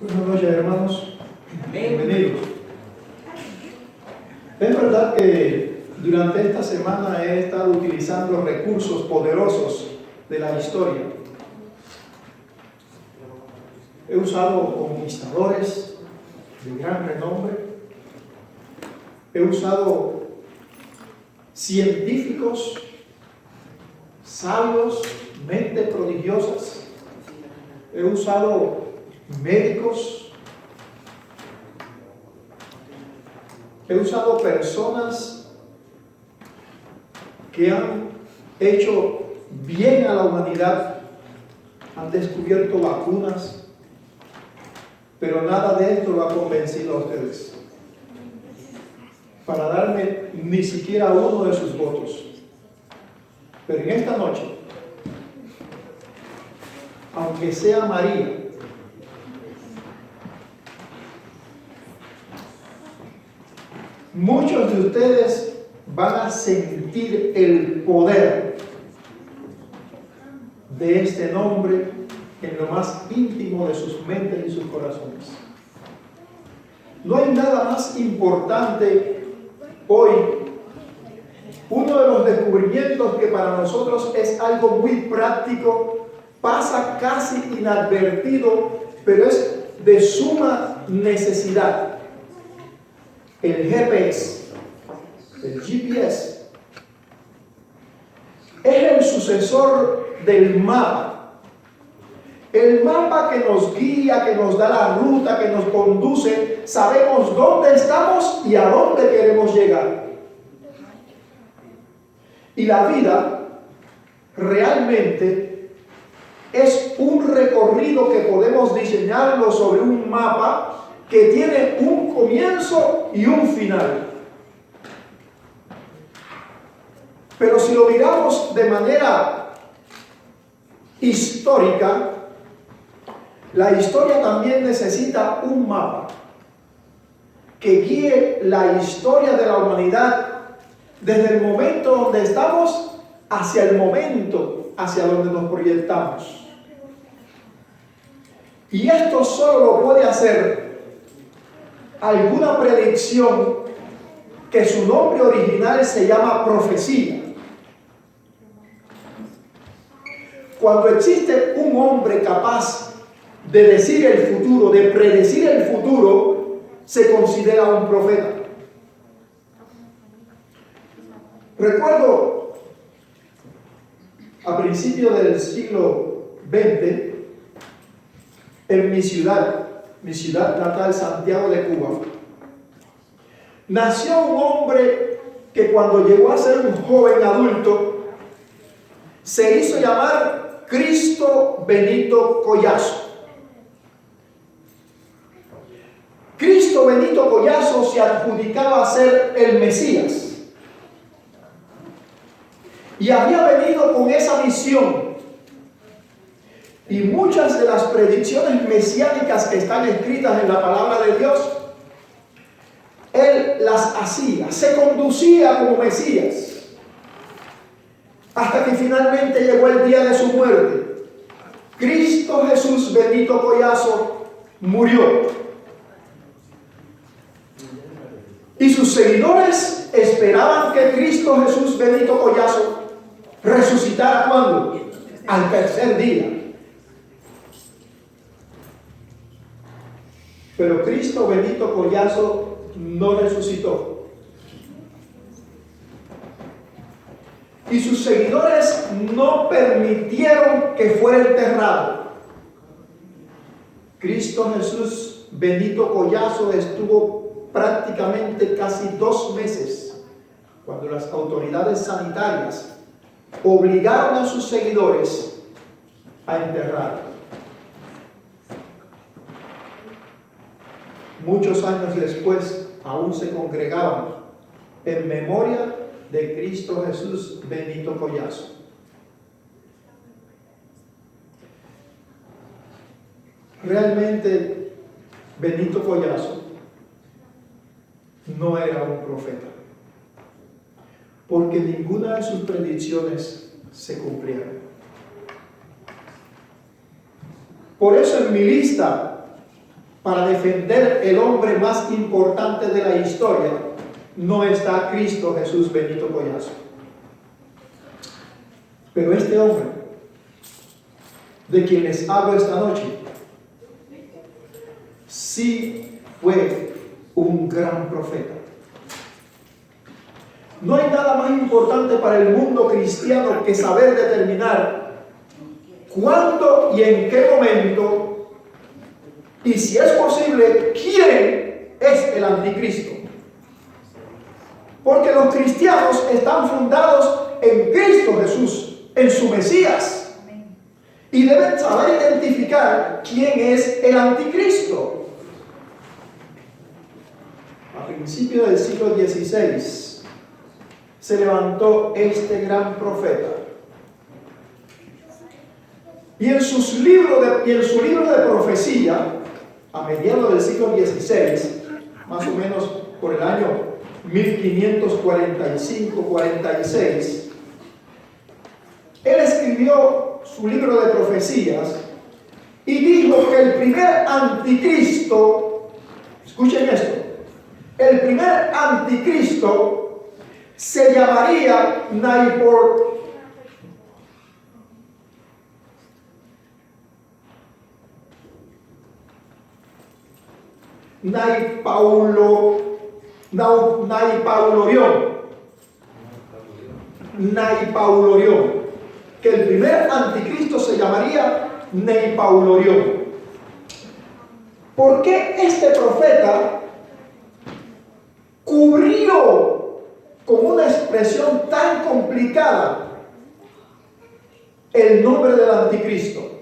Buenas noches, hermanos. Bienvenidos. Es verdad que durante esta semana he estado utilizando recursos poderosos de la historia. He usado conquistadores de gran renombre. He usado científicos, sabios, mentes prodigiosas. He usado médicos. He usado personas que han hecho bien a la humanidad, han descubierto vacunas, pero nada de esto lo ha convencido a ustedes para darme ni siquiera uno de sus votos. Pero en esta noche, aunque sea María, muchos de ustedes van a sentir el poder de este nombre en lo más íntimo de sus mentes y sus corazones. No hay nada más importante hoy. Uno de los descubrimientos que para nosotros es algo muy práctico, pasa casi inadvertido, pero es de suma necesidad. El GPS, el GPS, es el sucesor del mapa. El mapa que nos guía, que nos da la ruta, que nos conduce, sabemos dónde estamos y a dónde queremos llegar. Y la vida realmente es un recorrido que podemos diseñarlo sobre un mapa que tiene un comienzo y un final. Pero si lo miramos de manera histórica, la historia también necesita un mapa que guíe la historia de la humanidad desde el momento donde estamos hacia el momento hacia donde nos proyectamos. Y esto solo lo puede hacer alguna predicción que su nombre original se llama profecía. Cuando existe un hombre capaz de decir el futuro, de predecir el futuro, se considera un profeta. Recuerdo a principios del siglo XX, en mi ciudad natal, Santiago de Cuba, nació un hombre que cuando llegó a ser un joven adulto, se hizo llamar Cristo Benito Collazo. Cristo Benito Collazo se adjudicaba a ser el Mesías. Y había venido con esa misión. Y muchas de las predicciones mesiánicas que están escritas en la palabra de Dios, él las hacía, se conducía como Mesías. Hasta que finalmente llegó el día de su muerte. Cristo Jesús Benito Collazo murió. Y sus seguidores esperaban que Cristo Jesús Benito Collazo resucitara ¿cuándo? Al tercer día. Pero Cristo Benito Collazo no resucitó. Y sus seguidores no permitieron que fuera enterrado. Cristo Jesús Benito Collazo estuvo prácticamente casi 2 meses cuando las autoridades sanitarias obligaron a sus seguidores a enterrarlo. Muchos años después aún se congregaban en memoria de Cristo Jesús Benito Collazo. Realmente Benito Collazo no era un profeta, porque ninguna de sus predicciones se cumplieron. Por eso en mi lista para defender el hombre más importante de la historia, no está Cristo Jesús Benito Collazo. Pero este hombre, de quien les hablo esta noche, sí fue un gran profeta. No hay nada más importante para el mundo cristiano que saber determinar cuándo y en qué momento, y si es posible, quién es el anticristo. Porque los cristianos están fundados en Cristo Jesús, en su Mesías, y deben saber identificar quién es el anticristo. A principios del siglo XVI se levantó este gran profeta, y en su libro de profecía, a mediados del siglo XVI, más o menos por el año 1545-46, él escribió su libro de profecías y dijo que el primer anticristo, escuchen esto, el primer anticristo se llamaría Naipaulorión, que el primer anticristo se llamaría Naipaulorión. ¿Por qué este profeta cubrió con una expresión tan complicada el nombre del anticristo?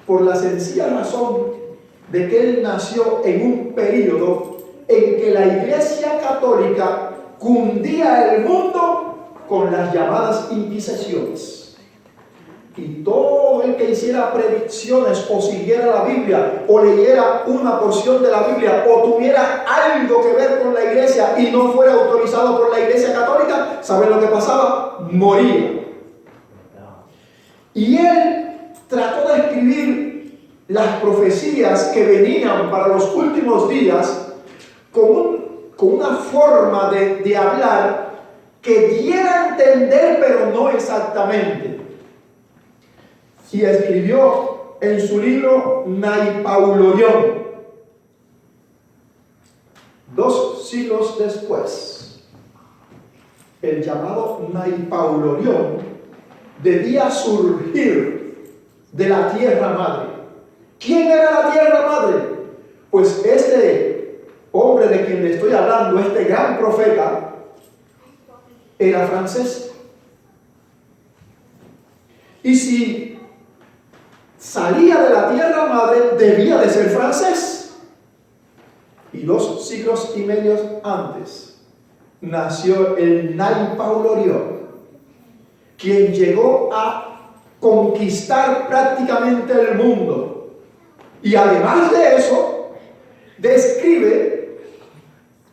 Por la sencilla razón de que él nació en un período en que la Iglesia Católica cundía el mundo con las llamadas inquisiciones. Y todo el que hiciera predicciones o siguiera la Biblia o leyera una porción de la Biblia o tuviera algo que ver con la iglesia y no fuera autorizado por la Iglesia Católica, ¿saben lo que pasaba? Moría. Y él trató de escribir las profecías que venían para los últimos días con una forma de hablar que diera a entender, pero no exactamente. Y escribió en su libro Naipaulorión. 2 siglos después, el llamado Naipaulorión debía surgir de la tierra madre. ¿Quién era la tierra madre? Pues este hombre de quien le estoy hablando, este gran profeta, era francés. Y si salía de la tierra madre, debía de ser francés. Y 2 siglos y medio antes nació el Naipaulorión, quien llegó a conquistar prácticamente el mundo. Y además de eso, describe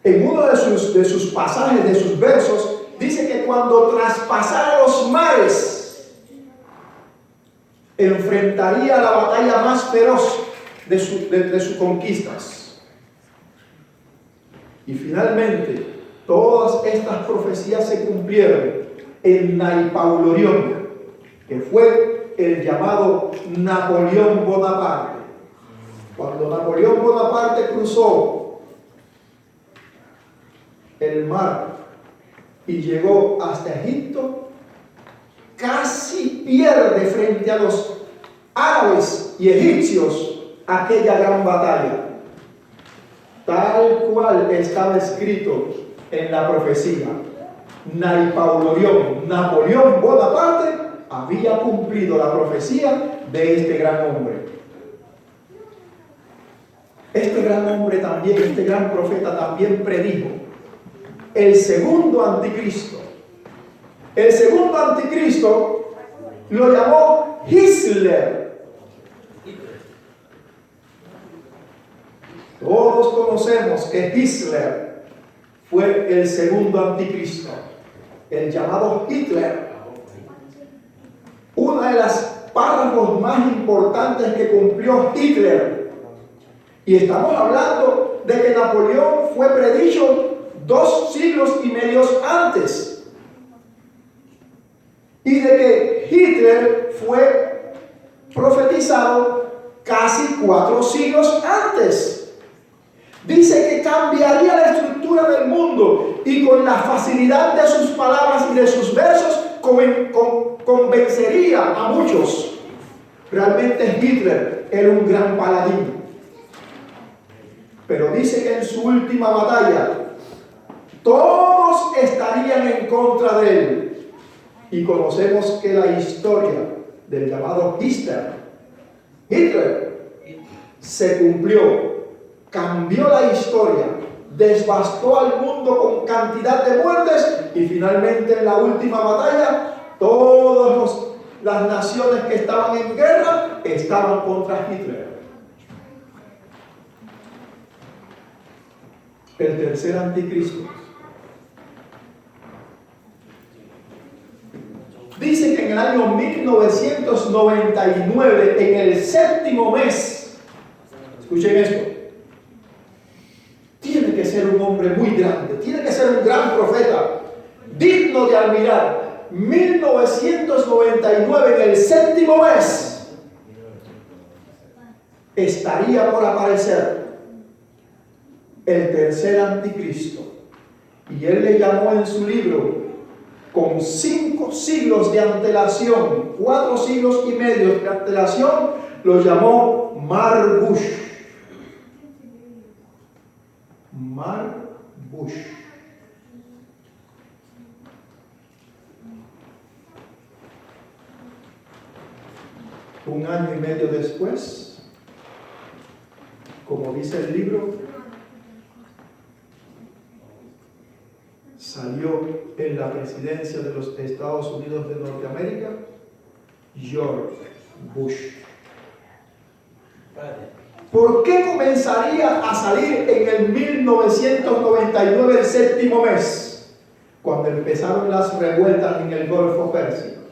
en uno de sus pasajes, de sus versos, dice que cuando traspasara los mares, enfrentaría la batalla más feroz de sus conquistas. Y finalmente, todas estas profecías se cumplieron en Naipaulorión, que fue el llamado Napoleón Bonaparte. Cuando Napoleón Bonaparte cruzó el mar y llegó hasta Egipto, casi pierde frente a los árabes y egipcios aquella gran batalla, tal cual estaba escrito en la profecía. Naipaulorión, Napoleón Bonaparte, había cumplido la profecía de este gran hombre. Este gran hombre también, este gran profeta también predijo el segundo anticristo. El segundo anticristo lo llamó Hitler. Todos conocemos que Hitler fue el segundo anticristo, el llamado Hitler. Una de las párrafos más importantes que cumplió Hitler Y estamos hablando de que Napoleón fue predicho 2 siglos y medio antes. Y de que Hitler fue profetizado casi 4 siglos antes. Dice que cambiaría la estructura del mundo y con la facilidad de sus palabras y de sus versos convencería a muchos. Realmente Hitler era un gran paladín. Pero dice que en su última batalla todos estarían en contra de él. Y conocemos que la historia del llamado Hitler se cumplió. Cambió la historia, devastó al mundo con cantidad de muertes y finalmente en la última batalla todas las naciones que estaban en guerra estaban contra Hitler. El tercer anticristo. Dice que en el año 1999, en el 7º mes, escuchen esto, tiene que ser un hombre muy grande, tiene que ser un gran profeta, digno de admirar. 1999, en el 7º mes, estaría por aparecer el tercer anticristo. Y él le llamó en su libro, con 5 siglos de antelación, 4 siglos y medio de antelación, lo llamó Marduk. Marduk. Un año y medio después, como dice el libro, salió en la presidencia de los Estados Unidos de Norteamérica George Bush. ¿Por qué comenzaría a salir en el 1999, el 7º mes, cuando empezaron las revueltas en el Golfo Pérsico?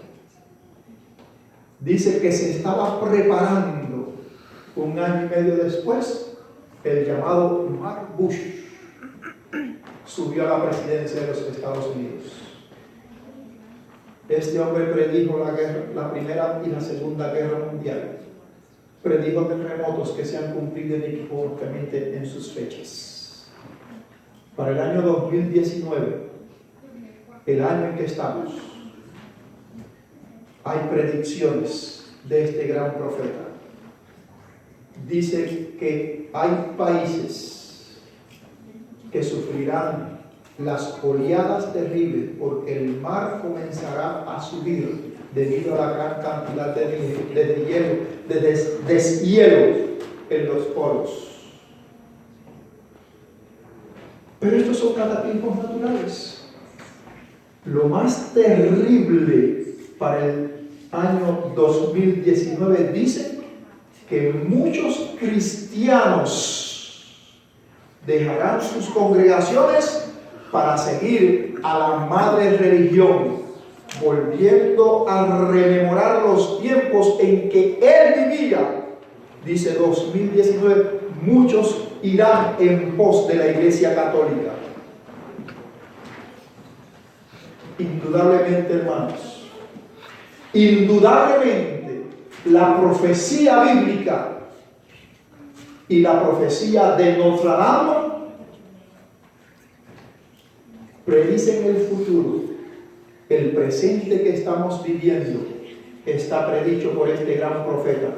Dice que se estaba preparando un año y medio después el llamado Mark Bush. Subió a la presidencia de los Estados Unidos. Este hombre predijo la Primera y la Segunda Guerra Mundial. Predijo terremotos que se han cumplido inequívocamente en sus fechas. Para el año 2019, el año en que estamos, hay predicciones de este gran profeta. Dice que hay países que sufrirán las oleadas terribles porque el mar comenzará a subir debido a la gran cantidad de deshielo en los polos. Pero estos son cataclismos naturales. Lo más terrible para el año 2019 dice que muchos cristianos dejarán sus congregaciones para seguir a la madre religión, volviendo a rememorar los tiempos en que él vivía. Dice 2019, muchos irán en pos de la Iglesia Católica. Indudablemente, hermanos, indudablemente la profecía bíblica y la profecía de Notre Dame predicen el futuro. El presente que estamos viviendo está predicho por este gran profeta.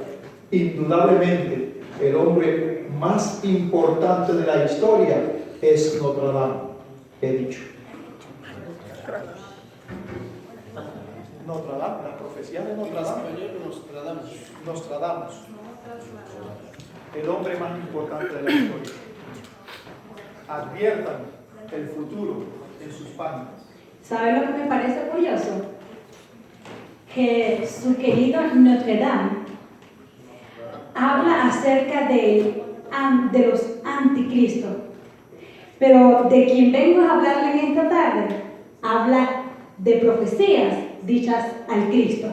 Indudablemente, el hombre más importante de la historia es Notre Dame, he dicho. Notre Dame, la profecía de Notre Dame. Nostradamus. El hombre más importante de la historia. Adviertan el futuro en sus páginas. ¿Sabe lo que me parece curioso? Que su querido Notre Dame habla acerca de los anticristos, pero de quien vengo a hablarle en esta tarde, habla de profecías dichas al Cristo,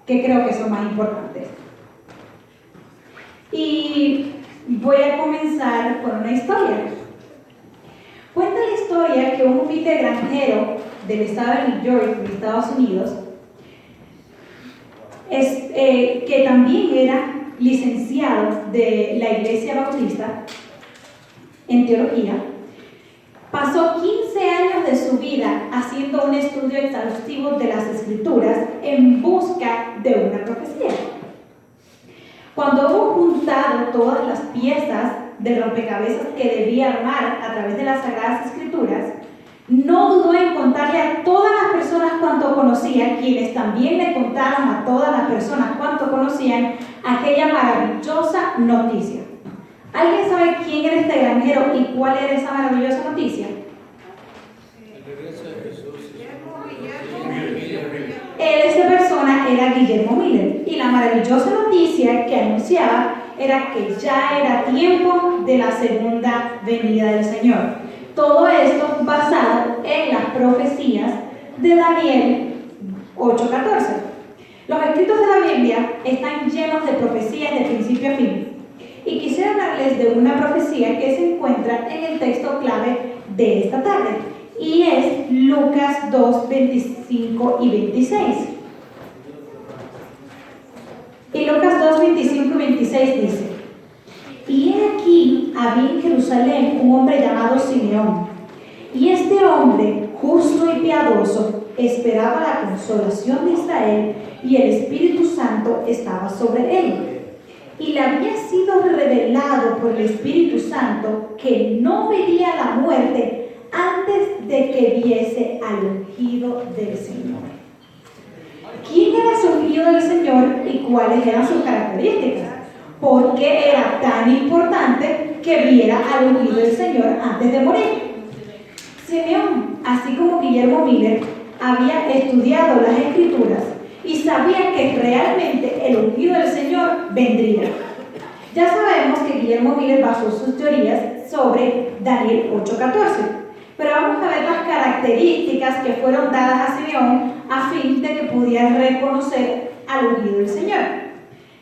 que creo que son más importantes. Y voy a comenzar con una historia. Cuenta la historia que un humilde granjero del estado de New York, en Estados Unidos, que también era licenciado de la Iglesia Bautista en teología, pasó 15 años de su vida haciendo un estudio exhaustivo de las Escrituras en busca de una profecía. Cuando hubo juntado todas las piezas del rompecabezas que debía armar a través de las Sagradas Escrituras, no dudó en contarle a todas las personas cuanto conocía, quienes también le contaron a todas las personas cuanto conocían aquella maravillosa noticia. ¿Alguien sabe quién era este granjero y cuál era esa maravillosa noticia? El regreso de Jesús. Esta persona era Guillermo Miller, y la maravillosa noticia que anunciaba era que ya era tiempo de la segunda venida del Señor. Todo esto basado en las profecías de Daniel 8:14. Los escritos de la Biblia están llenos de profecías de principio a fin. Y quisiera hablarles de una profecía que se encuentra en el texto clave de esta tarde, y es Lucas 2, 25 y 26. Y Lucas 2, 25 y 26 dice: y he aquí había en Jerusalén un hombre llamado Simeón, y este hombre, justo y piadoso, esperaba la consolación de Israel, y el Espíritu Santo estaba sobre él. Y le había sido revelado por el Espíritu Santo que no vería la muerte antes de que viese al ungido del Señor. ¿Quién era ese ungido del Señor y cuáles eran sus características? ¿Por qué era tan importante que viera al ungido del Señor antes de morir? Simeón, así como Guillermo Miller, había estudiado las Escrituras y sabía que realmente el ungido del Señor vendría. Ya sabemos que Guillermo Miller basó sus teorías sobre Daniel 8:14, pero vamos a ver las características que fueron dadas a Simeón a fin de que pudiera reconocer al ungido del Señor.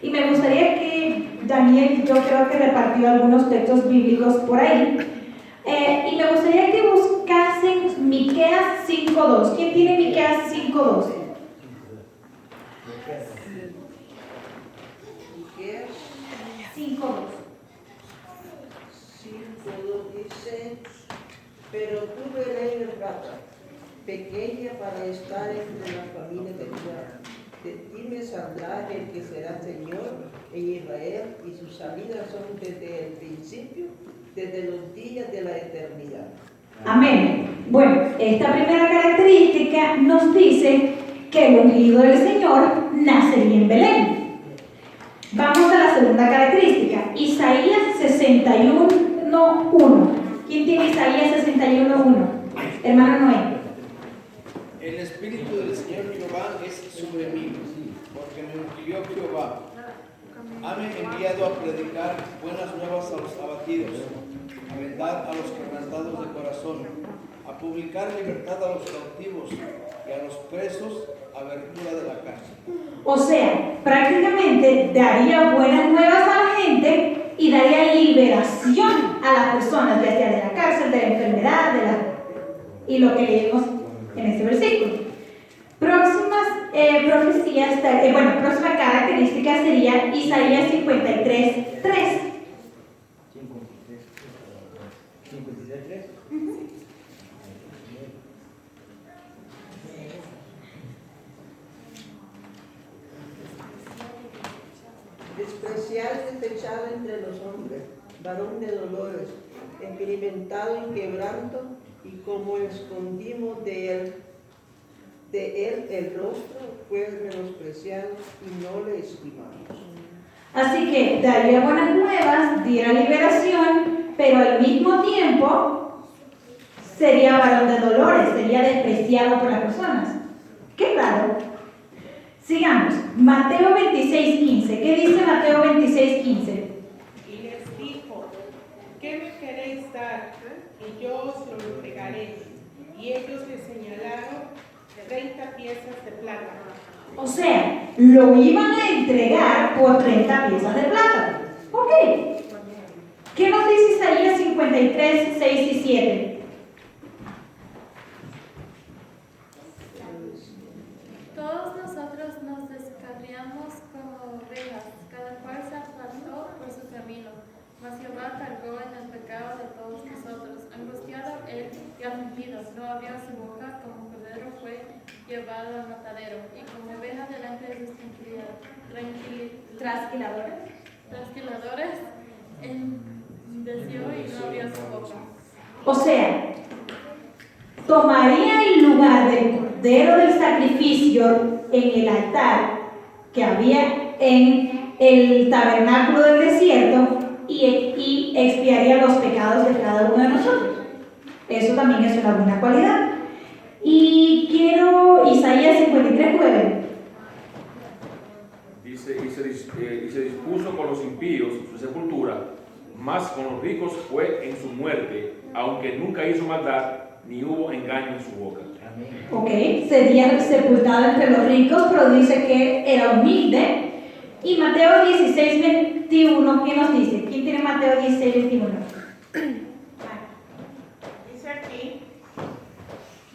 Y me gustaría que Daniel, yo creo que repartió algunos textos bíblicos por ahí, y me gustaría que buscasen Miqueas 5:2. ¿Quién tiene Miqueas 5:2? 5:2 dice: pero tú, Belén Efrata, pequeña para estar entre las familias de Judá, de ti me saldrá el que será Señor en Israel, y sus salidas son desde el principio, desde los días de la eternidad. Amén. Bueno, esta primera característica nos dice que el ungido del Señor nacería en Belén. Vamos a la segunda característica, Isaías 61:1. ¿Quién tiene Isaías 61:1? Hermano Noé. El Espíritu del Señor Jehová es sobre mí, porque me ungió Jehová. Hame enviado a predicar buenas nuevas a los abatidos, a vendar a los quebrantados de corazón, a publicar libertad a los cautivos y a los presos abertura de la cárcel. O sea, prácticamente daría buenas nuevas a la gente y daría liberación a las personas, ya sea de la cárcel, de la enfermedad, y lo que leemos en este versículo. Próximas profecías, próxima característica sería Isaías 53:3. Despreciado y desechado entre los hombres, varón de dolores, experimentado en quebranto, y como escondimos de él el rostro, fue menospreciado y no le estimamos. Así que daría buenas nuevas, diera liberación, pero al mismo tiempo sería varón de dolores, sería despreciado por las personas. ¡Qué raro! Sigamos. Mateo 26:15. ¿Qué dice Mateo 26:15? Y les dijo: ¿qué me queréis dar? Y yo os lo entregaré. Y ellos le señalaron 30 piezas de plata. O sea, lo iban a entregar por 30 piezas de plata. Ok. ¿Qué nos dice Isaías 53, 6 y 7? Todos nosotros nos descarriamos como ovejas, cada cual se apartó por su camino. Mas Jehová cargó en el pecado de todos nosotros. Angustiado él y afligido, no abrió su boca, como cordero fue llevado al matadero, y como oveja delante de sus trasquiladores, enmudeció y no abrió su boca. O sea, tomaría el lugar del cordero del sacrificio en el altar que había en el tabernáculo del desierto y expiaría los pecados de cada uno de nosotros. Eso también es una buena cualidad. Y quiero Isaías 53, 9. Dice, y se dispuso con los impíos su sepultura, mas con los ricos fue en su muerte, aunque nunca hizo maldad, ni hubo engaño en su boca. Ok, sería sepultado entre los ricos, pero dice que era humilde. Y Mateo 16, 21, ¿qué nos dice? ¿Quién tiene Mateo 16, 21? Dice aquí,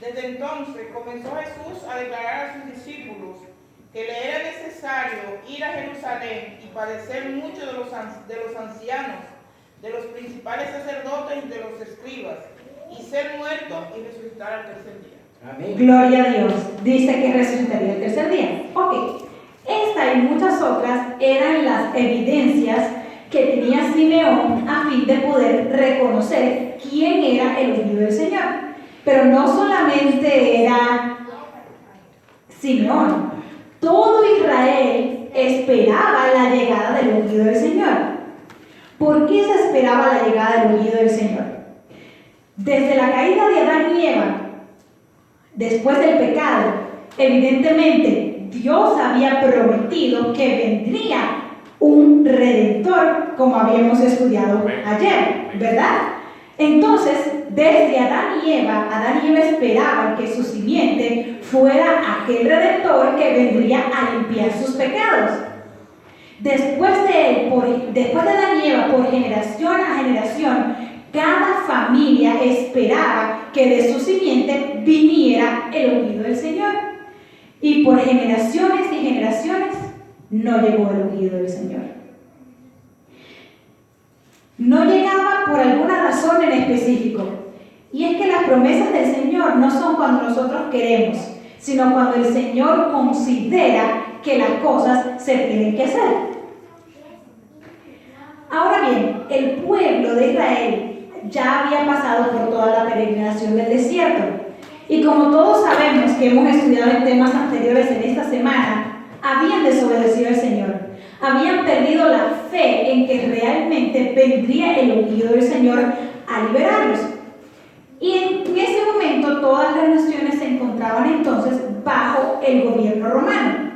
desde entonces comenzó Jesús a declarar a sus discípulos que le era necesario ir a Jerusalén y padecer mucho de los ancianos, de los principales sacerdotes y de los escribas, y ser muerto y resucitar al tercer día. Amén. Gloria a Dios. Dice que resucitaría el tercer día. Ok. Esta y muchas otras eran las evidencias que tenía Simeón a fin de poder reconocer quién era el ungido del Señor. Pero no solamente era Simeón, todo Israel esperaba la llegada del ungido del Señor. ¿Por qué se esperaba la llegada del ungido del Señor? Desde la caída de Adán y Eva, después del pecado, evidentemente Dios había prometido que vendría un redentor, como habíamos estudiado ayer, ¿verdad? Entonces, desde Adán y Eva esperaban que su simiente fuera aquel redentor que vendría a limpiar sus pecados. Después de Adán y Eva, por generación a generación, cada familia esperaba que de su simiente viniera el ungido del Señor. Y por generaciones y generaciones no llegó el ungido del Señor. No llegaba por alguna razón en específico. Y es que las promesas del Señor no son cuando nosotros queremos, sino cuando el Señor considera que las cosas se tienen que hacer. Ahora bien, el pueblo de Israel ya había pasado por toda la peregrinación del desierto. Y como todos sabemos que hemos estudiado en temas anteriores en esta semana, habían desobedecido al Señor. Habían perdido la fe en que realmente vendría el ungido del Señor a liberarlos. Y en ese momento todas las naciones se encontraban entonces bajo el gobierno romano.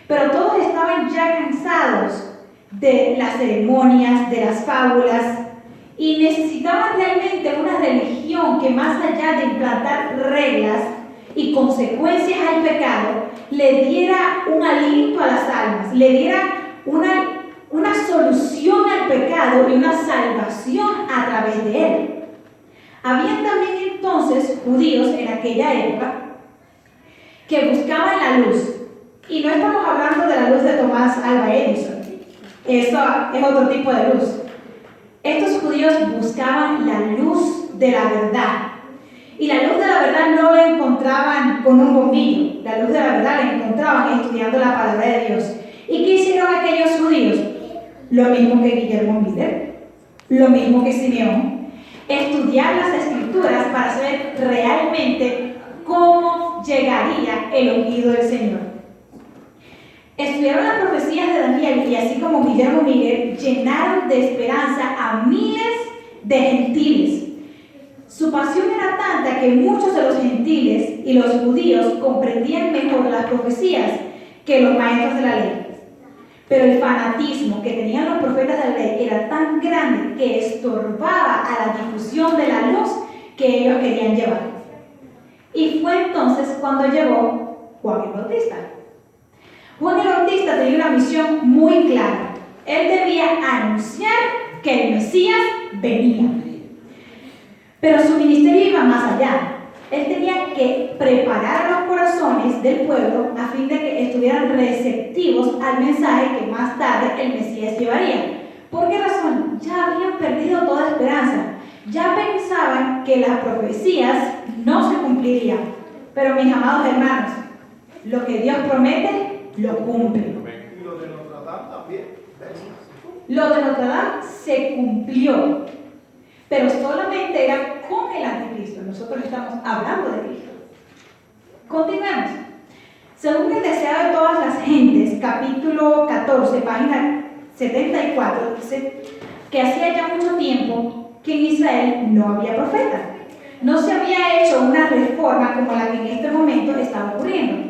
Pero todos estaban ya cansados de las ceremonias, de las fábulas, y necesitaban realmente una religión que, más allá de implantar reglas y consecuencias al pecado, le diera un aliento a las almas, le diera una solución al pecado y una salvación a través de él. Habían también entonces judíos en aquella época que buscaban la luz. Y no estamos hablando de la luz de Tomás Alva Edison. Eso es otro tipo de luz. Estos judíos buscaban la luz de la verdad. Y la luz de la verdad no la encontraban con un bombillo. La luz de la verdad la encontraban estudiando la palabra de Dios. ¿Y qué hicieron aquellos judíos? Lo mismo que Guillermo Miller, lo mismo que Simeón. Estudiar las escrituras para saber realmente cómo llegaría el ungido del Señor. Estudiaron las profecías de Daniel y, así como Guillermo Miller, llenaron de esperanza a miles de gentiles. Su pasión era tanta que muchos de los gentiles y los judíos comprendían mejor las profecías que los maestros de la ley. Pero el fanatismo que tenían los profetas de la ley era tan grande que estorbaba a la difusión de la luz que ellos querían llevar. Y fue entonces cuando llegó Juan el Bautista. Juan el Bautista tenía una misión muy clara. Él debía anunciar que el Mesías venía. Pero su ministerio iba más allá. Él tenía que preparar los corazones del pueblo a fin de que estuvieran receptivos al mensaje que más tarde el Mesías llevaría. ¿Por qué razón? Ya habían perdido toda esperanza. Ya pensaban que las profecías no se cumplirían. Pero mis amados hermanos, lo que Dios promete, lo cumple. Y lo de Notre Dame también. Lo de Notre Dame se cumplió, pero solamente era con el anticristo. Nosotros estamos hablando de Cristo. Continuemos. Según el deseo de todas las gentes, capítulo 14, página 74, dice que hacía ya mucho tiempo que en Israel no había profeta. No se había hecho una reforma como la que en este momento estaba ocurriendo.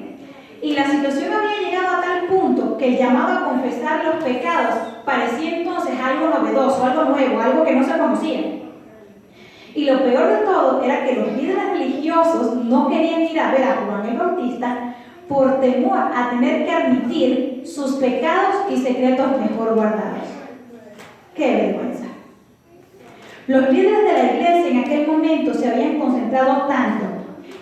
Y la situación había llegado a tal punto que el llamado a confesar los pecados parecía entonces algo novedoso, algo nuevo, algo que no se conocía. Y lo peor de todo era que los líderes religiosos no querían ir a ver a Juan el Bautista por temor a tener que admitir sus pecados y secretos mejor guardados. ¡Qué vergüenza! Los líderes de la iglesia en aquel momento se habían concentrado tanto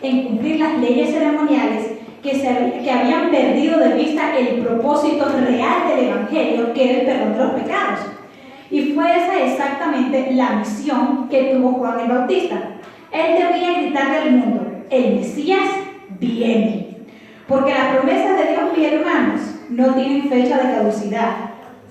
en cumplir las leyes ceremoniales que habían perdido de vista el propósito real del Evangelio, que era el perdón de los pecados. Y fue esa exactamente la misión que tuvo Juan el Bautista. Él debía gritarle al mundo: el Mesías viene. Porque las promesas de Dios, mis hermanos, no tienen fecha de caducidad.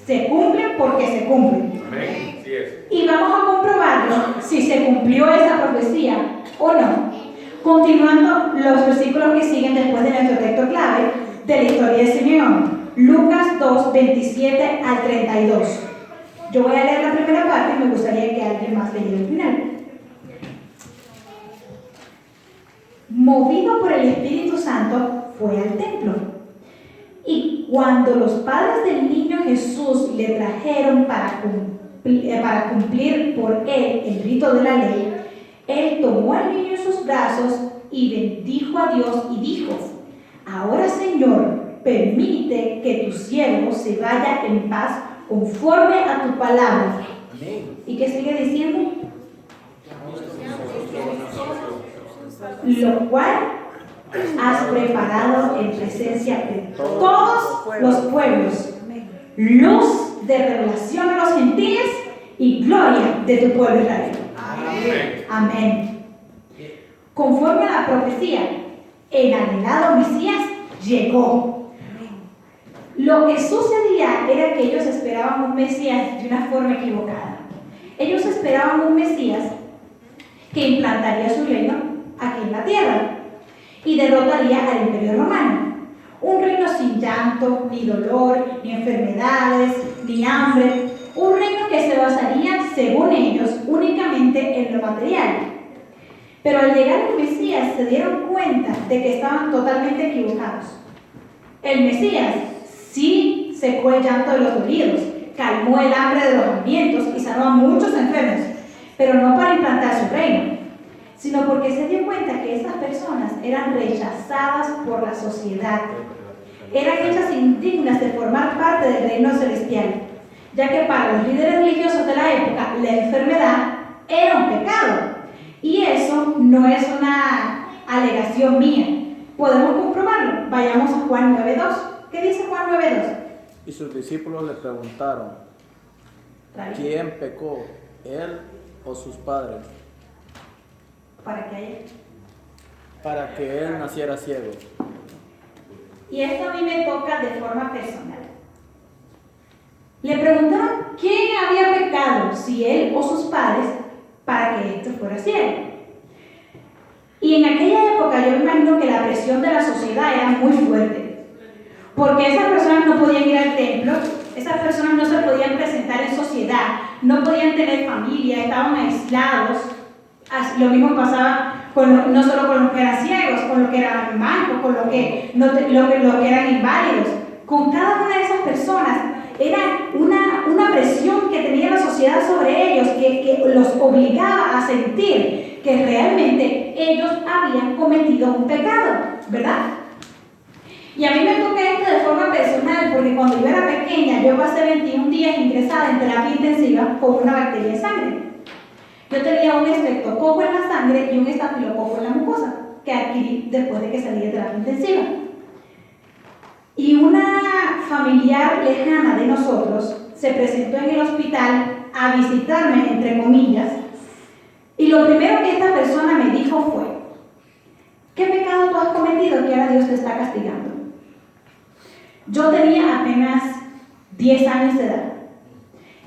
Se cumplen porque se cumplen. Amén. Sí es. Y vamos a comprobarlo si se cumplió esa profecía o no. Continuando los versículos que siguen después de nuestro texto clave de la historia de Simeón. Lucas 2, 27 al 32. Yo voy a leer la primera parte y me gustaría que alguien más leyera el final. Movido por el Espíritu Santo, fue al templo. Y cuando los padres del niño Jesús le trajeron para cumplir por él el rito de la ley, él tomó al niño en sus brazos y bendijo a Dios y dijo: ahora, Señor, permite que tu siervo se vaya en paz conforme a tu palabra. Amén. ¿Y qué sigue diciendo? Lo cual has preparado en presencia de todos los pueblos, luz de revelación a los gentiles y gloria de tu pueblo Israel. Amén. Amén. Conforme a la profecía, el anhelado Mesías llegó. Lo que sucedía era que ellos esperaban un Mesías de una forma equivocada. Ellos esperaban un Mesías que implantaría su reino aquí en la tierra y derrotaría al Imperio Romano. Un reino sin llanto, ni dolor, ni enfermedades, ni hambre. Un reino que se basaría, según ellos, únicamente en lo material. Pero al llegar el Mesías se dieron cuenta de que estaban totalmente equivocados. El Mesías sí secó el llanto de los dolidos, calmó el hambre de los hambrientos y sanó a muchos enfermos, pero no para implantar su reino, sino porque se dio cuenta que estas personas eran rechazadas por la sociedad, eran hechas indignas de formar parte del reino celestial, ya que para los líderes religiosos de la época la enfermedad era un pecado. Y eso no es una alegación mía. Podemos comprobarlo. Vayamos a Juan 9.2. ¿Qué dice Juan 9.2? Y sus discípulos le preguntaron: ¿quién pecó, él o sus padres, para que él naciera ciego? Y esto a mí me toca de forma personal. Le preguntaron quién había pecado, si él o sus padres, para que esto fuera ciego. Y en aquella época yo me imagino que la presión de la sociedad era muy fuerte, porque esas personas no podían ir al templo, esas personas no se podían presentar en sociedad, no podían tener familia, estaban aislados. Lo mismo pasaba no solo con los que eran ciegos, con los que eran mancos, con los que eran inválidos. Con cada una de esas personas era una presión que tenía la sociedad sobre ellos, que los obligaba a sentir que realmente ellos habían cometido un pecado, ¿verdad? Y a mí me toca esto de forma personal, porque cuando yo era pequeña, yo pasé 21 días ingresada en terapia intensiva con una bacteria en sangre. Yo tenía un estreptococo en la sangre y un estafilococo en la mucosa, que adquirí después de que salí de terapia intensiva. Y una familiar lejana de nosotros se presentó en el hospital a visitarme, entre comillas, y lo primero que esta persona me dijo fue: ¿qué pecado tú has cometido que ahora Dios te está castigando? Yo tenía apenas 10 años de edad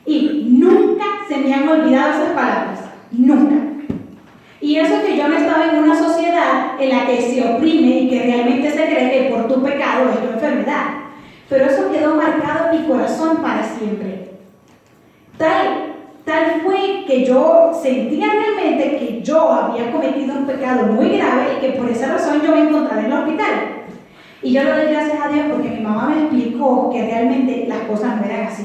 y nunca se me han olvidado esas palabras, nunca. Y eso que yo no estaba en una sociedad en la que se oprime y que realmente se cree que por tu pecado es tu enfermedad, pero eso quedó marcado en mi corazón para siempre. Tal fue que yo sentía realmente que yo había cometido un pecado muy grave y que por esa razón yo me encontraba en el hospital. Y yo le doy gracias a Dios porque mi mamá me explicó que realmente las cosas no eran así.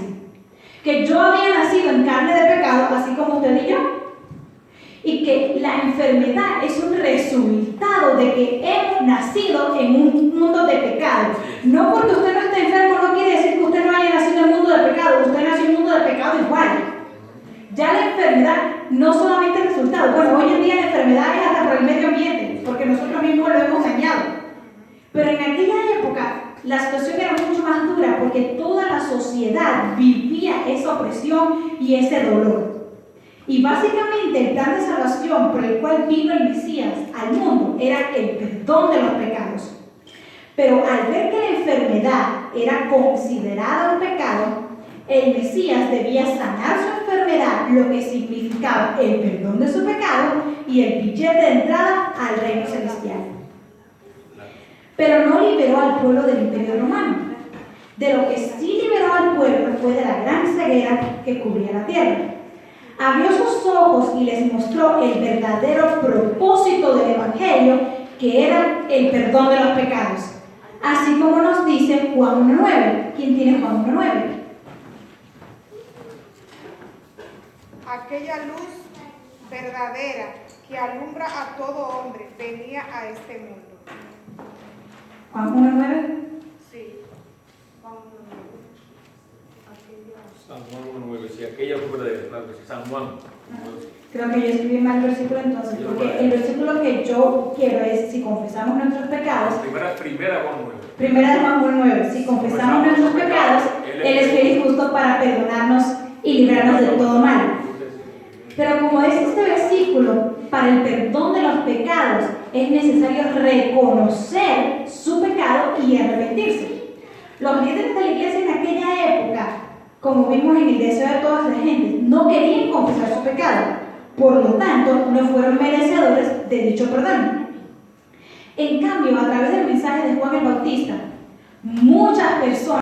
Que yo había nacido en carne de pecado, así como usted y yo. Y que la enfermedad es un resultado de que hemos nacido en un mundo de pecado. No porque usted no esté enfermo no quiere decir que usted no haya nacido en un mundo de pecado. Usted nació en un mundo de pecado igual. Ya la enfermedad no solamente el resultado. Bueno, hoy en día la enfermedad es hasta por el medio ambiente, porque nosotros mismos lo hemos dañado. Pero en aquella época la situación era mucho más dura porque toda la sociedad vivía esa opresión y ese dolor. Y básicamente el plan de salvación por el cual vino el Mesías al mundo era el perdón de los pecados. Pero al ver que la enfermedad era considerada un pecado, el Mesías debía sanar su enfermedad, lo que significaba el perdón de su pecado y el billete de entrada al reino celestial. Pero no liberó al pueblo del Imperio Romano. De lo que sí liberó al pueblo fue de la gran ceguera que cubría la tierra. Abrió sus ojos y les mostró el verdadero propósito del Evangelio, que era el perdón de los pecados. Así como nos dice Juan 1.9. ¿Quién tiene Juan 1.9? Aquella luz verdadera que alumbra a todo hombre venía a este mundo. Juan 1.9. Sí, Juan 1.9. San Juan 1.9, sí, aquella luz verdadera, claro que sí, San Juan. Creo que yo escribí mal el versículo entonces, porque el versículo que yo quiero es: si confesamos nuestros pecados. Primera Juan 9. Primera de Juan 1.9. Si confesamos nuestros pecados, Él es fiel y justo para perdonarnos y librarnos de todo mal. Pero como es este versículo, para el perdón de los pecados es necesario reconocer su pecado y arrepentirse. Los líderes de la iglesia en aquella época, como vimos en el deseo de toda la gente, no querían confesar su pecado. Por lo tanto, no fueron merecedores de dicho perdón. En cambio, a través del mensaje de Juan el Bautista, muchas personas